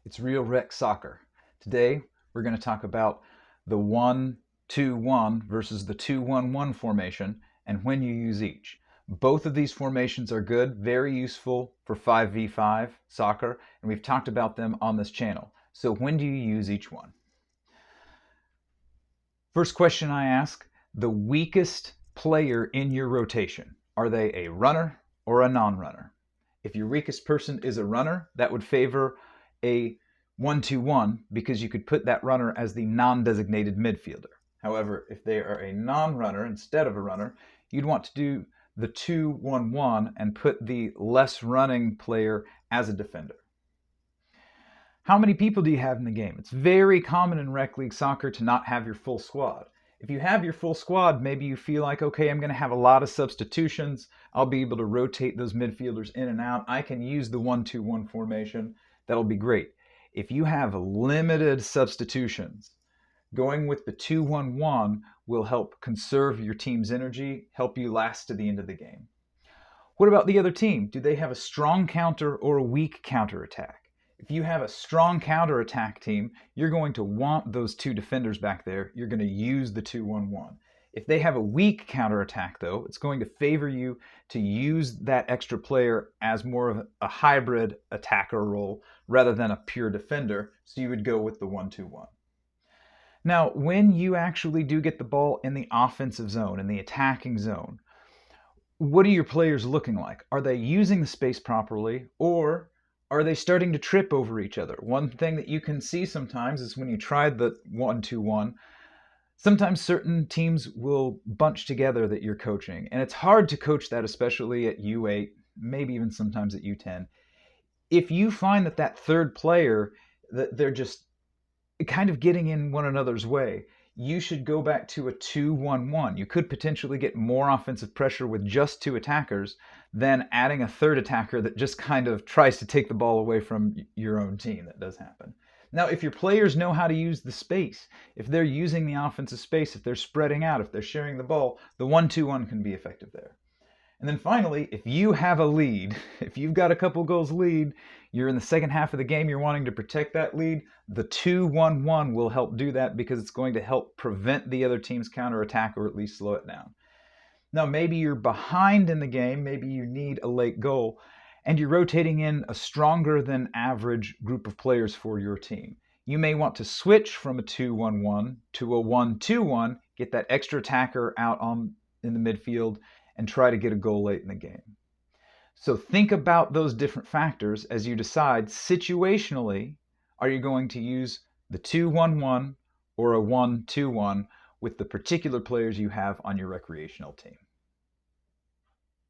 It's Real Rec Soccer. Today, we're going to talk about the 1-2-1 versus the 2-1-1 formation and when you use each. Both of these formations are good, very useful for 5v5 soccer, and we've talked about them on this channel. So when do you use each one? First question I ask, the weakest player in your rotation. Are they a runner or a non-runner? If your weakest person is a runner, that would favor a 1-2-1 because you could put that runner as the non-designated midfielder. However, if they are a non-runner instead of a runner, you'd want to do the 2-1-1 and put the less running player as a defender. How many people do you have in the game? It's very common in rec league soccer to not have your full squad. If you have your full squad, maybe you feel like, okay, I'm going to have a lot of substitutions. I'll be able to rotate those midfielders in and out. I can use the 1-2-1 formation. That'll be great. If you have limited substitutions, going with the 2-1-1 will help conserve your team's energy, help you last to the end of the game. What about the other team? Do they have a strong counter or a weak counterattack? If you have a strong counterattack team, you're going to want those two defenders back there. You're going to use the 2-1-1. If they have a weak counterattack, though, it's going to favor you to use that extra player as more of a hybrid attacker role rather than a pure defender, so you would go with the 1-2-1. Now, when you actually do get the ball in the offensive zone, in the attacking zone, what are your players looking like? Are they using the space properly, or are they starting to trip over each other? One thing that you can see sometimes is when you try the 1-2-1, sometimes certain teams will bunch together that you're coaching, and it's hard to coach that, especially at U8, maybe even sometimes at U10. If you find that third player, that they're just kind of getting in one another's way, you should go back to a 2-1-1. You could potentially get more offensive pressure with just two attackers than adding a third attacker that just kind of tries to take the ball away from your own team. That does happen. Now, if your players know how to use the space, if they're using the offensive space, if they're spreading out, if they're sharing the ball, the 1-2-1 can be effective there. And then finally, if you have a lead, if you've got a couple goals lead, you're in the second half of the game, you're wanting to protect that lead, the 2-1-1 will help do that because it's going to help prevent the other team's counterattack or at least slow it down. Now, maybe you're behind in the game, maybe you need a late goal, and you're rotating in a stronger than average group of players for your team. You may want to switch from a 2-1-1 to a 1-2-1, get that extra attacker out in the midfield, and try to get a goal late in the game. So think about those different factors as you decide situationally, are you going to use the 2-1-1 or a 1-2-1 with the particular players you have on your recreational team.